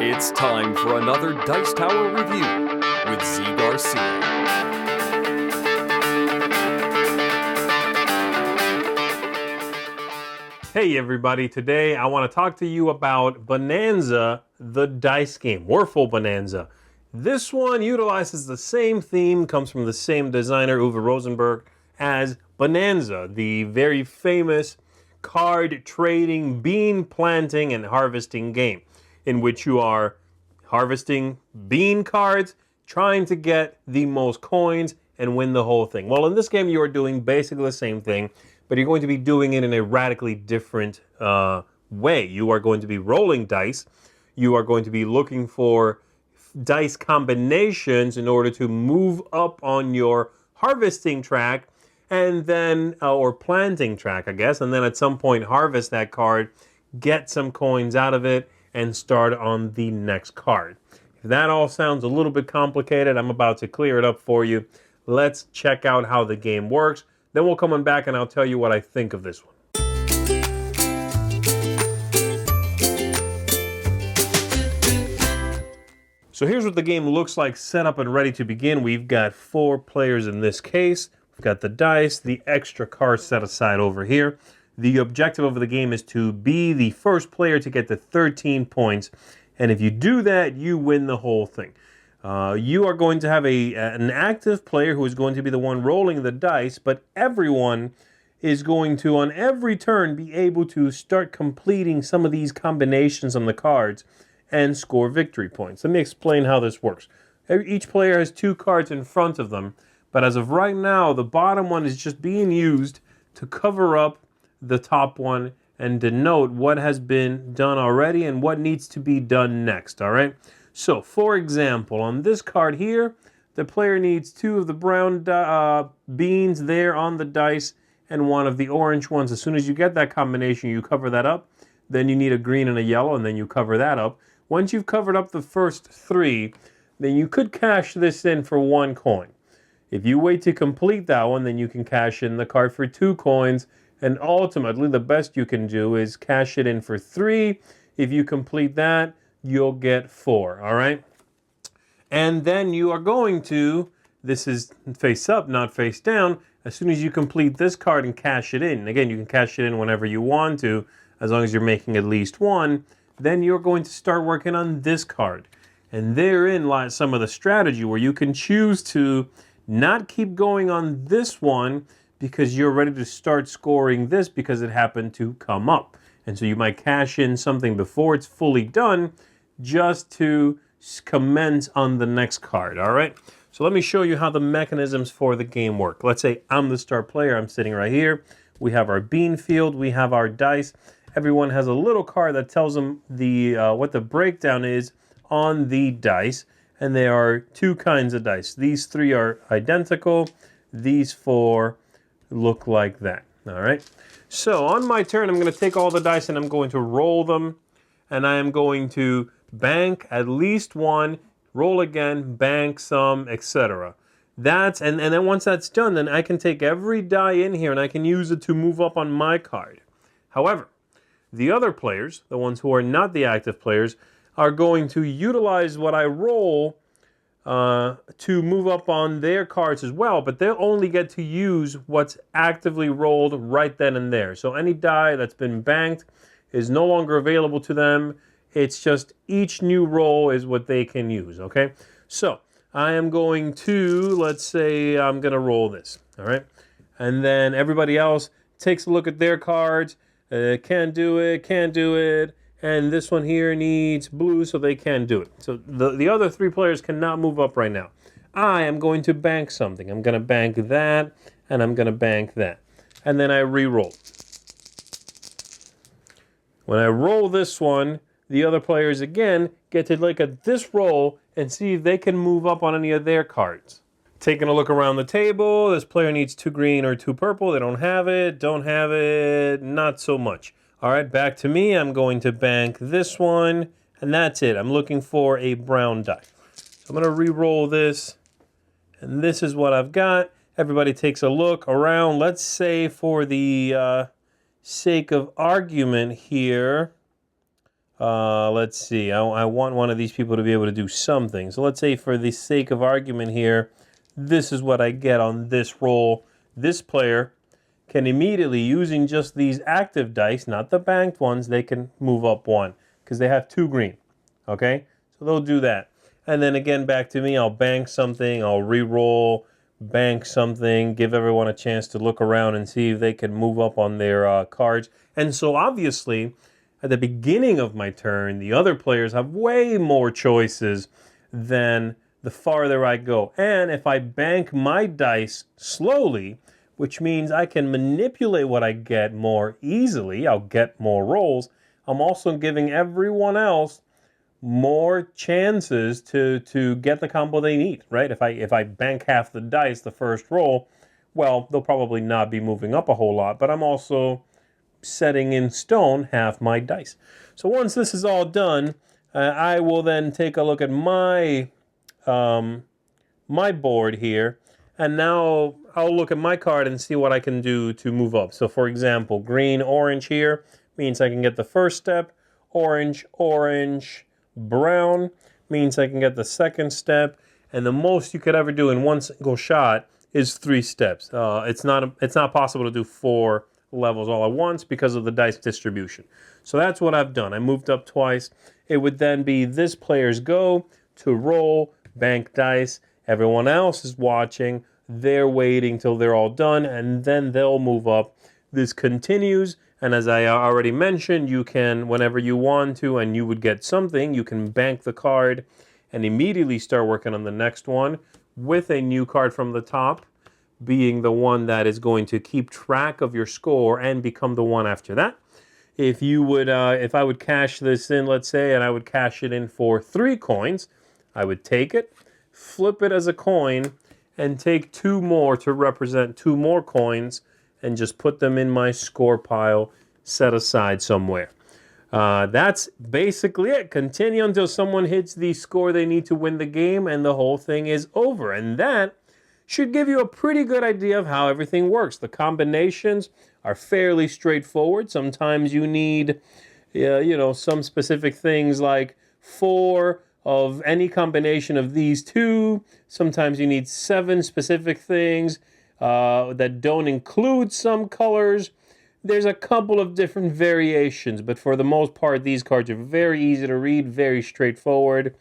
It's time for another Dice Tower review with Zee Garcia. Hey everybody, today I want to talk to you about Bohnanza, the dice game, Wurfel Bohnanza. This one utilizes the same theme, comes from the same designer, Uwe Rosenberg, as Bohnanza, the very famous card trading, bean planting, and harvesting game, in which you are harvesting bean cards, trying to get the most coins and win the whole thing. Well, in this game you are doing basically the same thing, but you're going to be doing it in a radically different way. You are going to be rolling dice. You are going to be looking for dice combinations in order to move up on your harvesting track, and then, or planting track, I guess, and then at some point harvest that card, get some coins out of it, and start on the next card. If that all sounds a little bit complicated, I'm about to clear it up for you. Let's check out how the game works. Then we'll come on back and I'll tell you what I think of this one. So here's what the game looks like, set up and ready to begin. We've got 4 players in this case. We've got the dice, the extra cards set aside over here. The objective of the game is to be the first player to get to 13 points. And if you do that, you win the whole thing. You are going to have an active player who is going to be the one rolling the dice, but everyone is going to, on every turn, be able to start completing some of these combinations on the cards and score victory points. Let me explain how this works. Each player has 2 cards in front of them, but as of right now, the bottom one is just being used to cover up the top one and denote what has been done already and what needs to be done next, all right? So, for example, on this card here, the player needs 2 of the brown beans there on the dice and 1 of the orange ones. As soon as you get that combination, you cover that up. Then you need a green and a yellow, and then you cover that up. Once you've covered up the first 3, then you could cash this in for 1 coin. If you wait to complete that one, then you can cash in the card for 2 coins, and ultimately the best you can do is cash it in for 3. If you complete that, you'll get 4, all right? And then you are going to, this is face up, not face down, as soon as you complete this card and cash it in, again, you can cash it in whenever you want to, as long as you're making at least 1, then you're going to start working on this card. And therein lies some of the strategy where you can choose to not keep going on this one because you're ready to start scoring this because it happened to come up. And so you might cash in something before it's fully done just to commence on the next card, all right? So let me show you how the mechanisms for the game work. Let's say I'm the star player. I'm sitting right here. We have our bean field. We have our dice. Everyone has a little card that tells them what the breakdown is on the dice. And there are 2 kinds of dice. These 3 are identical. These 4 look like that, all right? So on my turn, I'm going to take all the dice and I'm going to roll them. And I am going to bank at least 1, roll again, bank some, etc. And then once that's done, then I can take every die in here and I can use it to move up on my card. However, the other players, the ones who are not the active players, are going to utilize what I roll to move up on their cards as well, but they'll only get to use what's actively rolled right then and there. So any die that's been banked is no longer available to them. It's just each new roll is what they can use, okay? So I am going to, let's say I'm going to roll this, all right? And then everybody else takes a look at their cards. Can't do it. And this one here needs blue, so they can do it. So the other 3 players cannot move up right now. I am going to bank something. I'm going to bank that, and I'm going to bank that. And then I re-roll. When I roll this one, the other players again get to look at this roll and see if they can move up on any of their cards. Taking a look around the table, this player needs 2 green or 2 purple. They don't have it, not so much. All right, back to me. I'm going to bank this one, and that's it. I'm looking for a brown die. So I'm going to re-roll this, and this is what I've got. Everybody takes a look around. Let's say for the sake of argument here, let's see, I want one of these people to be able to do something. So let's say for the sake of argument here, this is what I get on this roll. This player can immediately, using just these active dice, not the banked ones, they can move up one because they have 2 green. Okay? So they'll do that. And then again, back to me, I'll bank something, I'll re-roll, bank something, give everyone a chance to look around and see if they can move up on their cards. And so obviously, at the beginning of my turn, the other players have way more choices than the farther I go. And if I bank my dice slowly, which means I can manipulate what I get more easily, I'll get more rolls, I'm also giving everyone else more chances to get the combo they need, right? If I bank half the dice the first roll, well, they'll probably not be moving up a whole lot, but I'm also setting in stone half my dice. So once this is all done, I will then take a look at my my board here, and now I'll look at my card and see what I can do to move up. So for example, green, orange here means I can get the first step, orange, orange, brown means I can get the second step, and the most you could ever do in one single shot is 3 steps. It's not possible to do 4 levels all at once because of the dice distribution. So that's what I've done. I moved up twice. It would then be this player's go to roll, bank dice. Everyone else is watching. They're waiting till they're all done, and then they'll move up. This continues, and as I already mentioned, you can, whenever you want to, and you would get something, you can bank the card and immediately start working on the next one with a new card from the top, being the one that is going to keep track of your score and become the one after that. If you would, if I would cash this in, let's say, and I would cash it in for 3 coins, I would take it, flip it as a coin, and take 2 more to represent 2 more coins, and just put them in my score pile set aside somewhere. That's basically it. Continue until someone hits the score they need to win the game, and the whole thing is over. And that should give you a pretty good idea of how everything works. The combinations are fairly straightforward. Sometimes you need, some specific things like 4 of any combination of these 2. Sometimes you need 7 specific things that don't include some colors. There's a couple of different variations, but for the most part, these cards are very easy to read, very straightforward,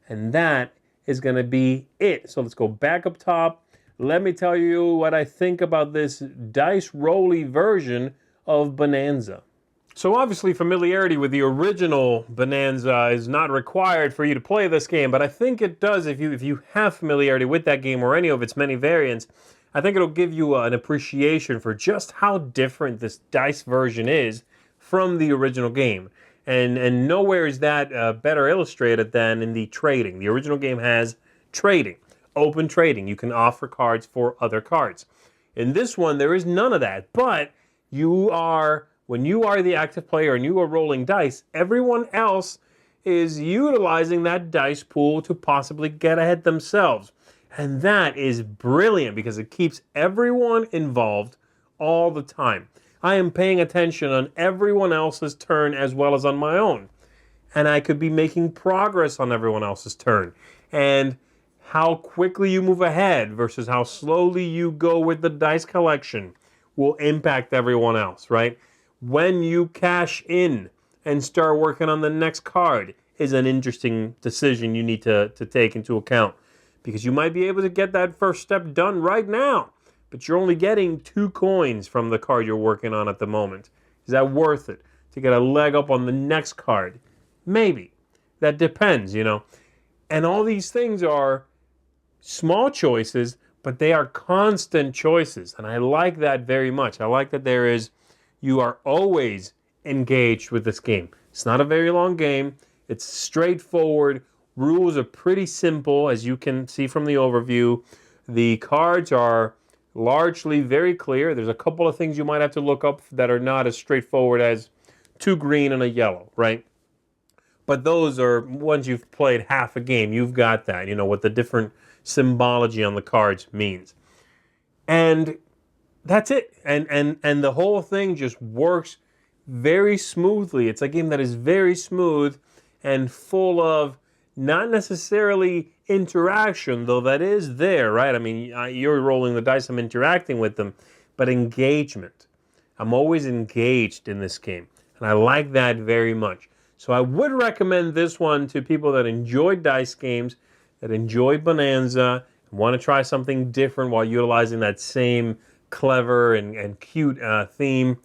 and that is going to be it. So let's go back up top. Let me tell you what I think about this dice rolly version of Bohnanza. So obviously familiarity with the original Bohnanza is not required for you to play this game, but I think it does if you have familiarity with that game or any of its many variants. I think it'll give you an appreciation for just how different this dice version is from the original game. And nowhere is that better illustrated than in the trading. The original game has trading, open trading. You can offer cards for other cards. In this one, there is none of that. But when you are the active player and you are rolling dice, everyone else is utilizing that dice pool to possibly get ahead themselves. And that is brilliant because it keeps everyone involved all the time. I am paying attention on everyone else's turn as well as on my own. And I could be making progress on everyone else's turn. And how quickly you move ahead versus how slowly you go with the dice collection will impact everyone else, right? When you cash in and start working on the next card is an interesting decision you need to take into account. Because you might be able to get that first step done right now, but you're only getting 2 coins from the card you're working on at the moment. Is that worth it to get a leg up on the next card? Maybe. That depends, And all these things are small choices, but they are constant choices. And I like that very much. I like that you are always engaged with this game. It's not a very long game. It's straightforward. Rules are pretty simple, as you can see from the overview. The cards are largely very clear. There's a couple of things you might have to look up that are not as straightforward as 2 green and a yellow, right? But those are, once you've played half a game, you've got that, what the different symbology on the cards means. And that's it. And the whole thing just works very smoothly. It's a game that is very smooth and full of not necessarily interaction, though that is there, right? I mean, you're rolling the dice, I'm interacting with them, but engagement. I'm always engaged in this game, and I like that very much. So I would recommend this one to people that enjoy dice games, that enjoy Bohnanza, and want to try something different while utilizing that same clever and cute theme.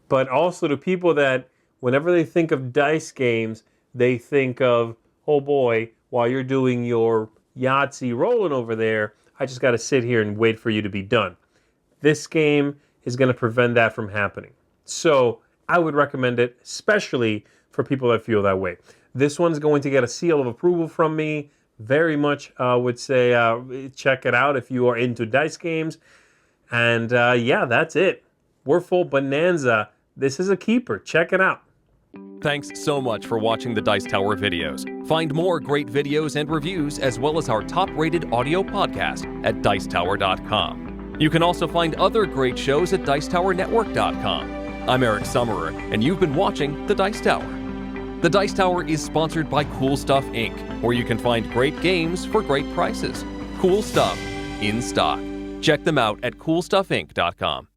But also to people that, whenever they think of dice games, they think of, oh boy, while you're doing your Yahtzee rolling over there, I just got to sit here and wait for you to be done. This game is going to prevent that from happening. So I would recommend it, especially for people that feel that way. This one's going to get a seal of approval from me. Very much would say check it out if you are into dice games. And yeah, that's it. We're full Bohnanza. This is a keeper. Check it out. Thanks so much for watching the Dice Tower videos. Find more great videos and reviews, as well as our top-rated audio podcast at Dicetower.com. You can also find other great shows at Dicetowernetwork.com. I'm Eric Summerer, and you've been watching The Dice Tower. The Dice Tower is sponsored by Cool Stuff Inc., where you can find great games for great prices. Cool stuff in stock. Check them out at CoolStuffInc.com.